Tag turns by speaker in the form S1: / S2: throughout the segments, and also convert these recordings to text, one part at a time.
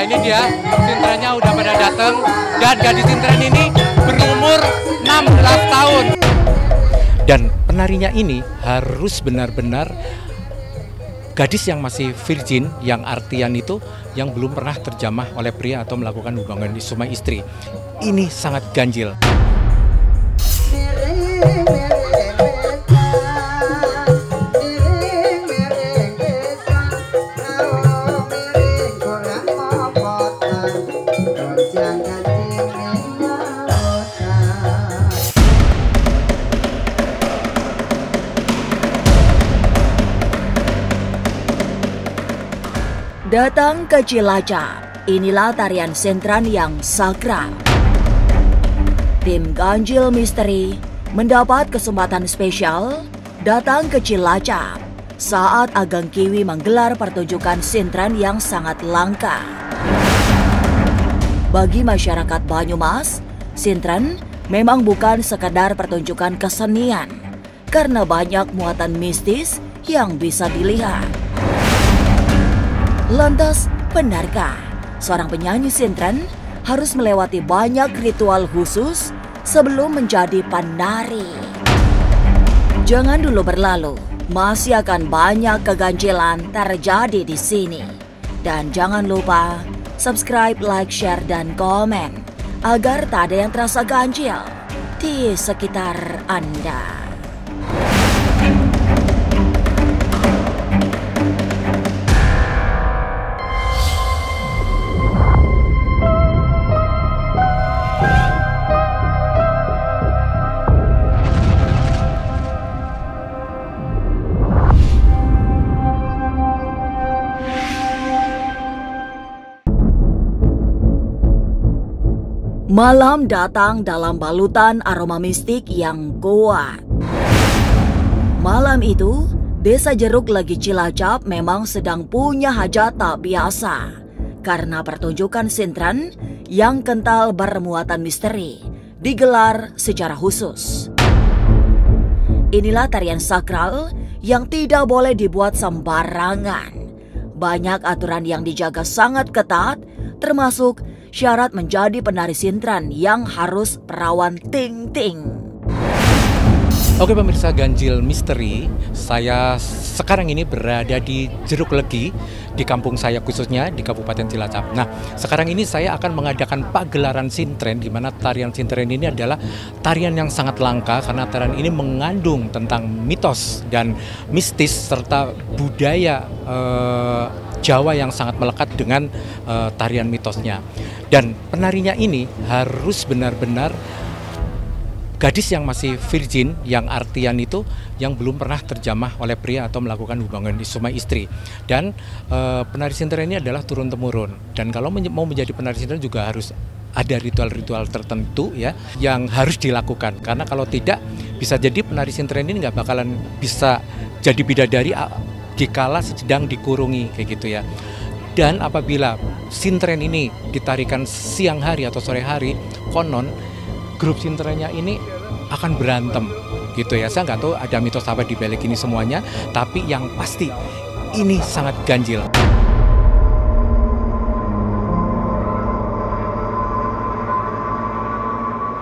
S1: ini dia, sintrennya udah pada datang dan gadis sintren ini berumur 16 tahun. Dan penarinya ini harus benar-benar gadis yang masih virgin, yang artian itu yang belum pernah terjamah oleh pria atau melakukan hubungan suami istri. Ini sangat ganjil.
S2: Datang ke Cilacap, inilah tarian sintren yang sakral. Tim Ganjil Misteri mendapat kesempatan spesial datang ke Cilacap saat Ageng Kiwi menggelar pertunjukan sintren yang sangat langka. Bagi masyarakat Banyumas, sintren memang bukan sekadar pertunjukan kesenian karena banyak muatan mistis yang bisa dilihat. Lantas, benarkah seorang penyanyi sintren harus melewati banyak ritual khusus sebelum menjadi penari? Jangan dulu berlalu, masih akan banyak keganjilan terjadi di sini. Dan jangan lupa subscribe, like, share, dan komen agar tak ada yang terasa ganjil di sekitar Anda. Malam datang dalam balutan aroma mistik yang kuat. Malam itu, Desa Jeruk Legi Cilacap memang sedang punya hajat tak biasa karena pertunjukan sintren yang kental bermuatan misteri digelar secara khusus. Inilah tarian sakral yang tidak boleh dibuat sembarangan. Banyak aturan yang dijaga sangat ketat, termasuk syarat menjadi penari sintren yang harus perawan ting-ting.
S1: Oke pemirsa Ganjil Misteri, saya sekarang ini berada di Jeruk Legi, di kampung saya khususnya di Kabupaten Cilacap. Nah, sekarang ini saya akan mengadakan pagelaran sintren, di mana tarian sintren ini adalah tarian yang sangat langka karena tarian ini mengandung tentang mitos dan mistis serta budaya Jawa yang sangat melekat dengan tarian mitosnya. Dan penarinya ini harus benar-benar gadis yang masih virgin, yang artian itu yang belum pernah terjamah oleh pria atau melakukan hubungan suami istri. Dan penari sintren ini adalah turun-temurun. Dan kalau mau menjadi penari sintren juga harus ada ritual-ritual tertentu ya yang harus dilakukan. Karena kalau tidak, bisa jadi penari sintren ini nggak bakalan bisa jadi bidadari dikala sedang dikurungi kayak gitu ya. Dan apabila sintren ini ditarikan siang hari atau sore hari, konon grup sintrennya ini akan berantem gitu ya. Saya nggak tahu ada mitos apa di balik ini semuanya, tapi yang pasti ini sangat ganjil.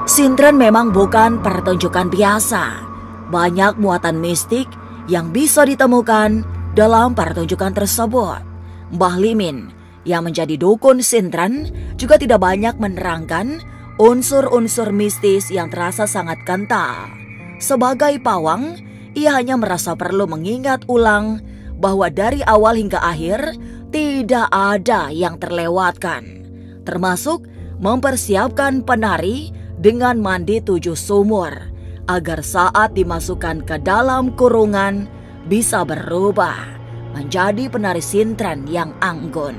S2: Sintren memang bukan pertunjukan biasa. Banyak muatan mistik yang bisa ditemukan dalam pertunjukan tersebut. Mbah Limin yang menjadi dukun sintren juga tidak banyak menerangkan unsur-unsur mistis yang terasa sangat kental. Sebagai pawang, ia hanya merasa perlu mengingat ulang bahwa dari awal hingga akhir tidak ada yang terlewatkan, termasuk mempersiapkan penari dengan mandi 7 sumur agar saat dimasukkan ke dalam kurungan bisa berubah menjadi penari sintren yang anggun.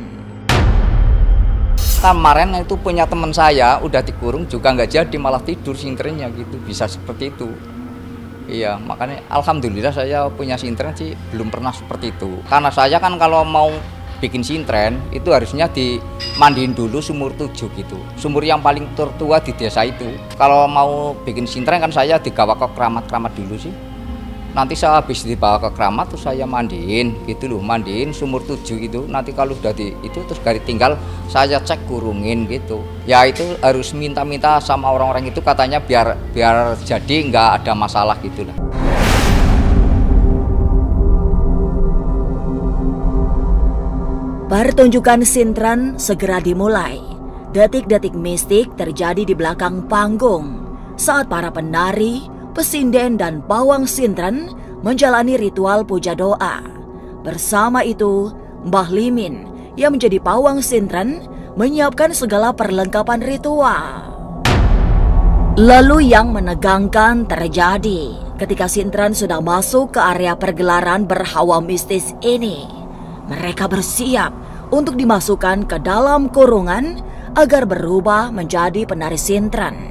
S3: Kemarin itu punya teman saya udah dikurung juga nggak jadi, malah tidur sintrennya gitu, bisa seperti itu. Iya, makanya alhamdulillah saya punya sintren sih belum pernah seperti itu. Karena saya kan kalau mau bikin sintren itu harusnya dimandiin dulu sumur 7 gitu. Sumur yang paling tertua di desa itu. Kalau mau bikin sintren kan saya digawa ke keramat-keramat dulu sih. Nanti saya habis dibawa ke keramat terus saya mandiin gitu loh, mandiin sumur 7 gitu. Nanti kalau sudah itu terus gari tinggal saya cek kurungin gitu. Ya itu harus minta-minta sama orang-orang itu katanya biar jadi nggak ada masalah gitu lah.
S2: Pertunjukan sintren segera dimulai. Detik-detik mistik terjadi di belakang panggung saat para penari, pesinden dan pawang sintren menjalani ritual puja doa. Bersama itu, Mbah Limin yang menjadi pawang sintren menyiapkan segala perlengkapan ritual. Lalu yang menegangkan terjadi ketika sintren sudah masuk ke area pergelaran berhawa mistis ini. Mereka bersiap untuk dimasukkan ke dalam kurungan agar berubah menjadi penari sintren.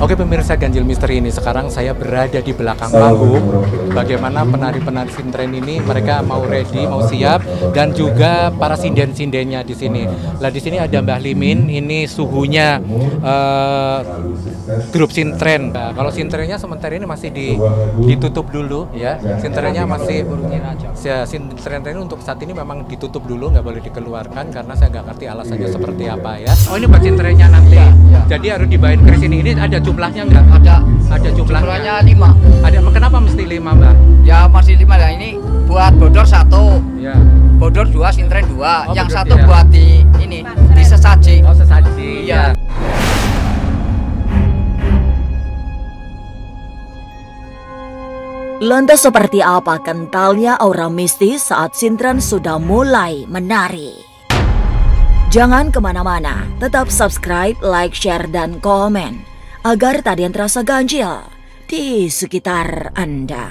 S1: Oke pemirsa Ganjil Misteri, ini sekarang saya berada di belakang panggung. Bagaimana penari-penari sintren ini mereka mau ready, mau siap, dan juga para sinden-sindennya di sini. Lah di sini ada Mbah Limin, ini suhunya grup sintren. Nah, kalau sintrennya sementara ini masih ditutup dulu ya. Sintrennya masih ya, sintren ini untuk saat ini memang ditutup dulu, nggak boleh dikeluarkan karena saya nggak ngerti alasannya seperti apa ya. Oh ini buat sintrennya nanti. Jadi harus dibawain ke sini. Ini ada jumlahnya nggak? Ada jumlahnya
S3: 5.
S1: Ada, kenapa mesti 5 Mbak?
S3: Ya masih 5 ya, ini buat bodor 1.
S1: Ya.
S3: Bodor 2, sintren 2.
S1: Oh,
S3: yang
S1: bodor,
S3: 1
S1: ya.
S3: buat di sesaji.
S1: Oh sesaji.
S3: Iya.
S2: Lantas seperti apa kentalnya aura mistis saat sintren sudah mulai menari? Jangan kemana-mana, tetap subscribe, like, share, dan komen agar tak ada yang terasa ganjil di sekitar Anda.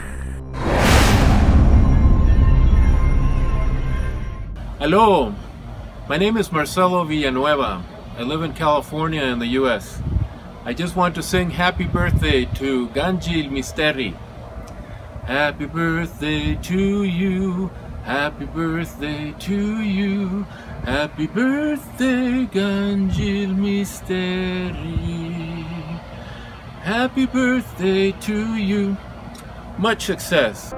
S4: Hello, my name is Marcelo Villanueva. I live in California in the U.S. I just want to sing happy birthday to Ganjil Misteri. Happy birthday to you, happy birthday to you, happy birthday Ganjil Misteri. Happy birthday to you, much success.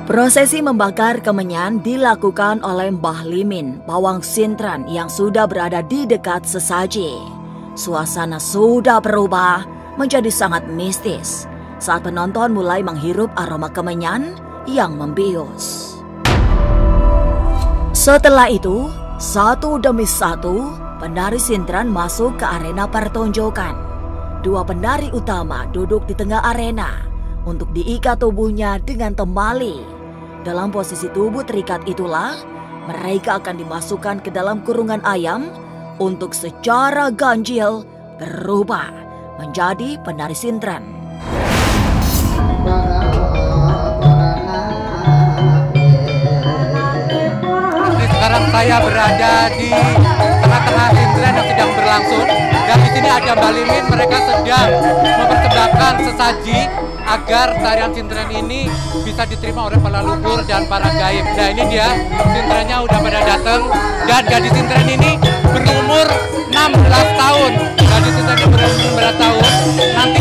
S2: Prosesi membakar kemenyan dilakukan oleh Mbah Limin, pawang sintren yang sudah berada di dekat sesaji. Suasana sudah berubah menjadi sangat mistis saat penonton mulai menghirup aroma kemenyan yang membius. Setelah itu, satu demi satu, penari sintren masuk ke arena pertunjukan. Dua penari utama duduk di tengah arena untuk diikat tubuhnya dengan temali. Dalam posisi tubuh terikat itulah, mereka akan dimasukkan ke dalam kurungan ayam untuk secara ganjil berubah menjadi penari sintren.
S1: Sekarang saya berada di tengah-tengah sintren yang sedang berlangsung, dan di sini ada Mbah Limin. Mereka sedang mempersembahkan sesaji agar tarian sintren ini bisa diterima oleh para leluhur dan para gaib. Nah ini dia, sintrennya udah pada datang, dan gadis sintren ini berumur 16 tahun. Gadis sintren ini berumur 16 tahun. Nanti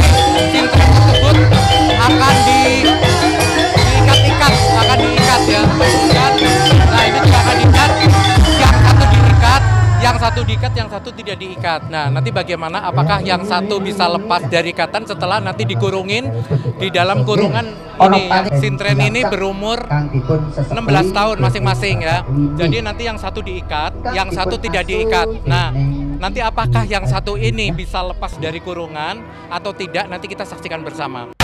S1: sintren tersebut akan diikat-ikat, ya. Dan, nah ini juga akan diikat, yang satu diikat, yang satu tidak diikat. Nah, nanti bagaimana? Apakah yang satu bisa lepas dari ikatan setelah nanti dikurungin di dalam kurungan ini? Yang sintren ini berumur 16 tahun masing-masing ya. Jadi nanti yang satu diikat, yang satu tidak diikat. Nah, nanti apakah yang satu ini bisa lepas dari kurungan atau tidak? Nanti kita saksikan bersama.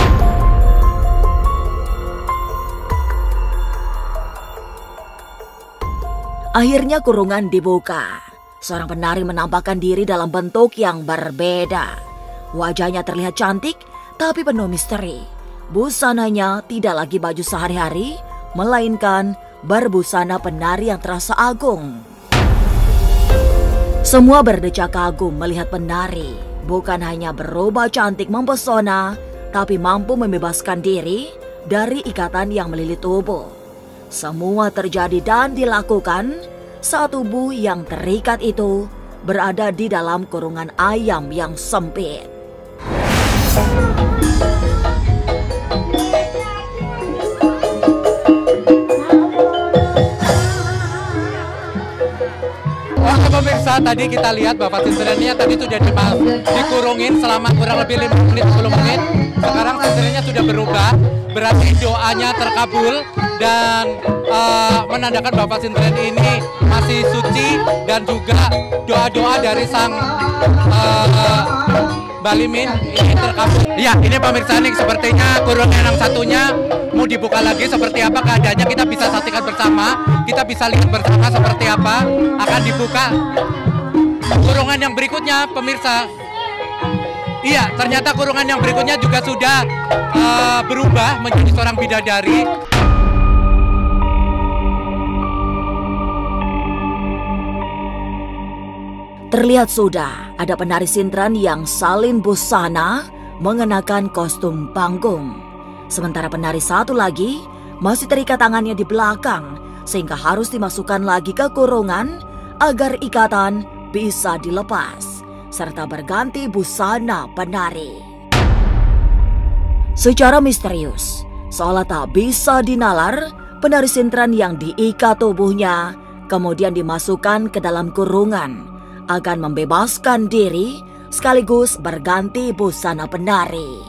S2: Akhirnya kurungan dibuka. Seorang penari menampakkan diri dalam bentuk yang berbeda. Wajahnya terlihat cantik, tapi penuh misteri. Busananya tidak lagi baju sehari-hari, melainkan berbusana penari yang terasa agung. Semua berdecak kagum melihat penari. Bukan hanya berubah cantik mempesona, tapi mampu membebaskan diri dari ikatan yang melilit tubuh. Semua terjadi dan dilakukan saat tubuh yang terikat itu berada di dalam kurungan ayam yang sempit.
S1: Oke pemirsa, tadi kita lihat Bapak Sinterennya tadi sudah dikurungin selama kurang lebih 5 menit 10 menit. Sekarang Sinterennya sudah berubah, berarti doanya terkabul dan menandakan Bapak Sinteren ini masih suci dan juga doa-doa dari sang Balimin ini terkabul. Ya, ini pemirsa nih sepertinya kurungan yang satunya mau dibuka lagi, seperti apa keadaannya kita bisa saksikan bersama, kita bisa lihat bersama seperti apa akan dibuka kurungan yang berikutnya pemirsa. Iya, ternyata kurungan yang berikutnya juga sudah berubah menjadi seorang bidadari.
S2: Terlihat sudah ada penari sintren yang salin busana mengenakan kostum panggung. Sementara penari satu lagi masih terikat tangannya di belakang sehingga harus dimasukkan lagi ke kurungan agar ikatan bisa dilepas serta berganti busana penari. Secara misterius, seolah tak bisa dinalar, penari sintren yang diikat tubuhnya kemudian dimasukkan ke dalam kurungan akan membebaskan diri sekaligus berganti busana penari.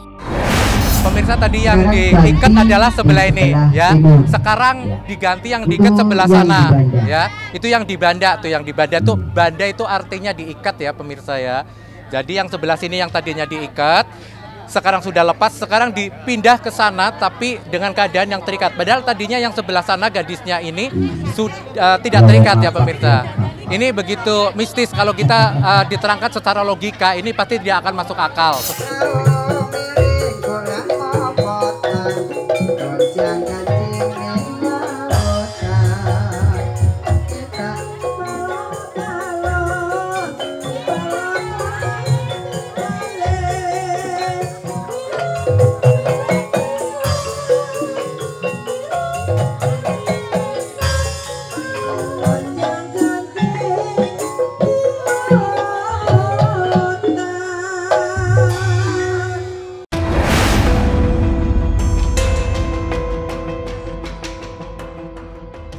S1: Pemirsa, tadi yang diikat adalah sebelah ini ya. Sekarang diganti yang diikat sebelah sana ya. Itu yang dibanda tuh, yang dibanda tuh, banda itu artinya diikat ya pemirsa ya. Jadi yang sebelah sini yang tadinya diikat sekarang sudah lepas, sekarang dipindah ke sana tapi dengan keadaan yang terikat. Padahal tadinya yang sebelah sana gadisnya ini tidak terikat ya pemirsa. Ini begitu mistis, kalau kita diterangkan secara logika ini pasti tidak akan masuk akal.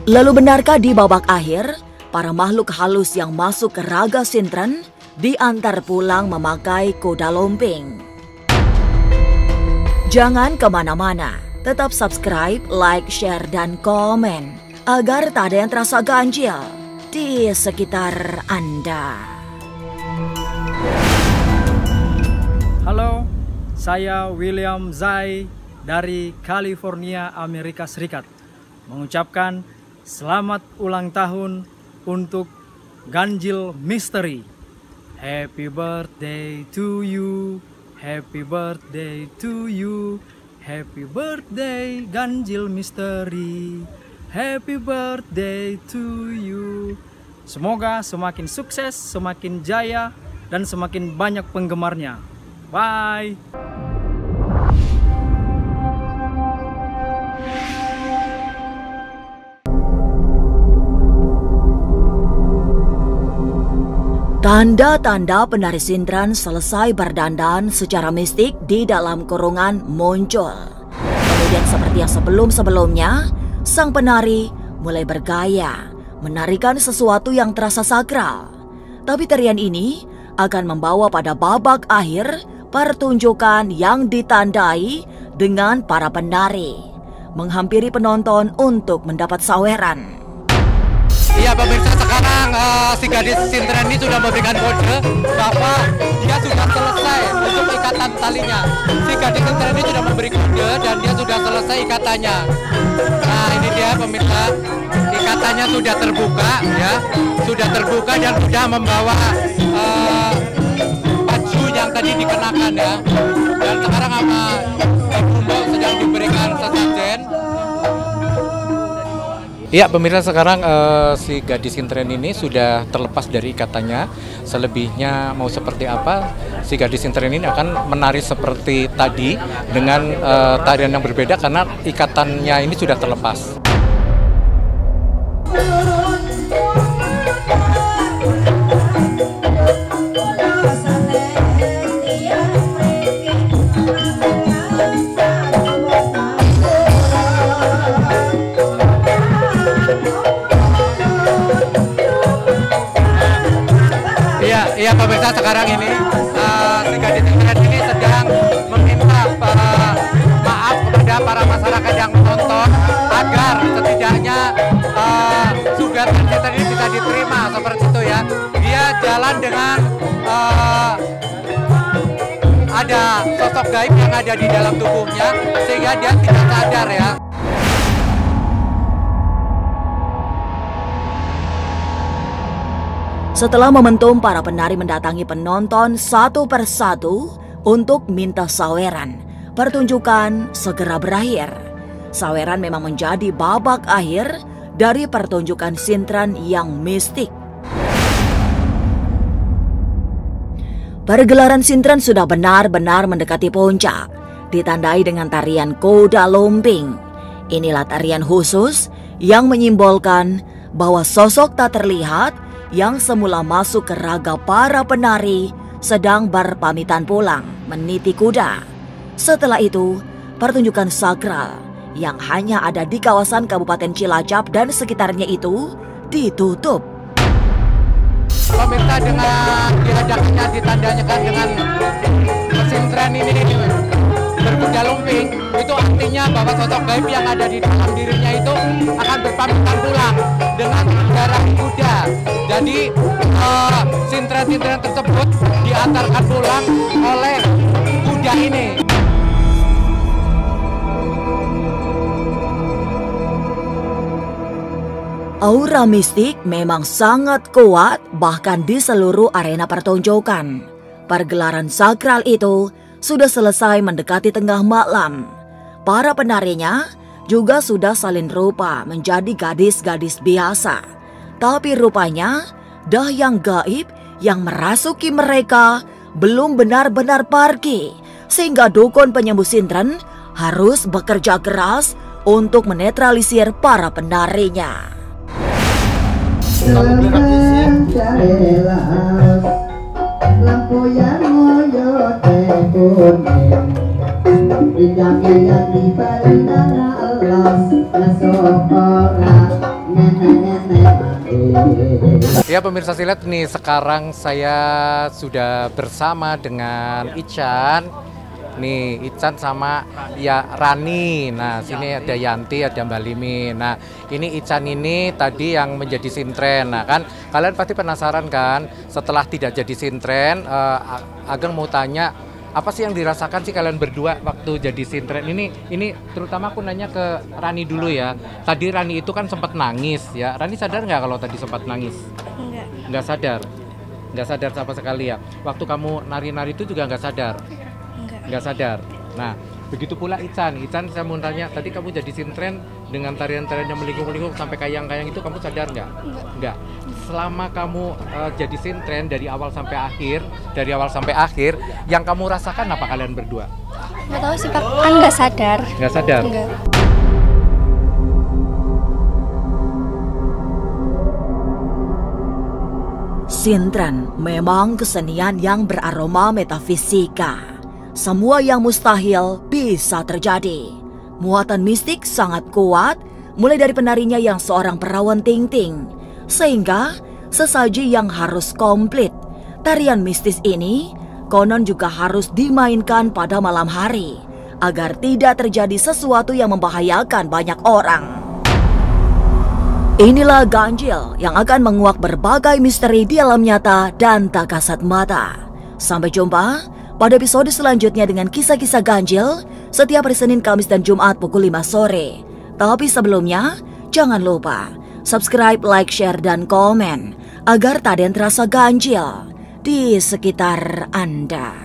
S2: Lalu benarkah di babak akhir, para makhluk halus yang masuk ke raga sintren diantar pulang memakai kuda lumping? Jangan kemana-mana, tetap subscribe, like, share, dan komen agar tak ada yang terasa ganjil di sekitar Anda.
S5: Halo, saya William Zai dari California, Amerika Serikat. Mengucapkan selamat ulang tahun untuk Ganjil Misteri. Happy birthday to you, happy birthday to you, happy birthday Ganjil Misteri, happy birthday to you. Semoga semakin sukses, semakin jaya, dan semakin banyak penggemarnya. Bye.
S2: Tanda-tanda penari sintren selesai berdandan secara mistik di dalam kurungan muncul. Kemudian seperti yang sebelum-sebelumnya, sang penari mulai bergaya, menarikan sesuatu yang terasa sakral. Tapi tarian ini akan membawa pada babak akhir pertunjukan yang ditandai dengan para penari menghampiri penonton untuk mendapat saweran.
S1: Iya pemirsa, sekarang si gadis sintren ini sudah memberikan kode bahwa dia sudah selesai untuk ikatan talinya. Si gadis sintren ini sudah memberi kode dan dia sudah selesai ikatannya. Nah ini dia pemirsa, ikatannya sudah terbuka ya, sudah terbuka dan sudah membawa baju yang tadi dikenakan ya. Dan sekarang sama Bumbo sedang diberikan sesajen. Iya pemirsa, sekarang si gadis sintren ini sudah terlepas dari ikatannya. Selebihnya mau seperti apa, si gadis sintren ini akan menari seperti tadi dengan tarian yang berbeda karena ikatannya ini sudah terlepas. pemirsa sekarang ini si gadis sintren ini sedang meminta maaf kepada para masyarakat yang menonton agar setidaknya sugatan sintren ini bisa diterima seperti itu ya. Dia jalan dengan ada sosok gaib yang ada di dalam tubuhnya sehingga dia tidak sadar ya.
S2: Setelah momentum para penari mendatangi penonton satu persatu untuk minta saweran, pertunjukan segera berakhir. Saweran memang menjadi babak akhir dari pertunjukan sintren yang mistik. Pergelaran sintren sudah benar-benar mendekati puncak, ditandai dengan tarian Kuda Lumping. Inilah tarian khusus yang menyimbolkan bahwa sosok tak terlihat yang semula masuk ke raga para penari sedang berpamitan pulang meniti kuda. Setelah itu, pertunjukan sakral yang hanya ada di kawasan Kabupaten Cilacap dan sekitarnya itu ditutup.
S1: Pemirsa, dengan diadakannya ditandakan dengan sintren ini berkuda lumping, itu artinya bahwa sosok gaib yang ada di dalam dirinya itu akan berpamitan pulang dengan darah kuda. Jadi sintren-sintren tersebut diantarkan pulang oleh kuda ini.
S2: Aura mistik memang sangat kuat bahkan di seluruh arena pertunjukan. Pergelaran sakral itu sudah selesai mendekati tengah malam. Para penarinya juga sudah salin rupa menjadi gadis-gadis biasa. Tapi rupanya dayang gaib yang merasuki mereka belum benar-benar pergi, sehingga dukun penyembuh sintren harus bekerja keras untuk menetralisir para penarinya.
S6: Lampu yang ngoyo tekun Indah-indah di balindana alas Nasokora
S1: Ya pemirsa silat nih, sekarang saya sudah bersama dengan Ican. Nih, Ican sama ya Rani. Nah, sini ada Yanti, ada Mbak Limin. Nah, ini Ican ini tadi yang menjadi sintren. Nah, kan kalian pasti penasaran kan, setelah tidak jadi sintren, Ageng mau tanya, apa sih yang dirasakan sih kalian berdua waktu jadi sintren? Ini terutama aku nanya ke Rani dulu ya. Tadi Rani itu kan sempat nangis ya. Rani sadar nggak kalau tadi sempat nangis?
S7: Enggak.
S1: Nggak sadar? Nggak sadar sama sekali ya? Waktu kamu nari-nari itu juga nggak sadar? Nggak sadar. Nah, begitu pula Ican. Ican, saya mau tanya, tadi kamu jadi sintren dengan tarian-tarian yang melingkung-melingkung sampai kayang-kayang itu, kamu sadar nggak? Nggak. Selama kamu jadi sintren dari awal sampai akhir, yang kamu rasakan apa kalian berdua?
S7: Nggak tahu sih Pak, kan nggak sadar.
S1: Nggak sadar?
S7: Nggak.
S2: Sintren memang kesenian yang beraroma metafisika. Semua yang mustahil bisa terjadi. Muatan mistik sangat kuat, mulai dari penarinya yang seorang perawan ting-ting, sehingga sesaji yang harus komplit. Tarian mistis ini konon juga harus dimainkan pada malam hari, agar tidak terjadi sesuatu yang membahayakan banyak orang. Inilah ganjil yang akan menguak berbagai misteri di alam nyata dan tak kasat mata. Sampai jumpa pada episode selanjutnya dengan kisah-kisah ganjil setiap hari Senin, Kamis, dan Jumat pukul 5 sore. Tapi sebelumnya, jangan lupa subscribe, like, share, dan komen agar tak ada yang terasa ganjil di sekitar Anda.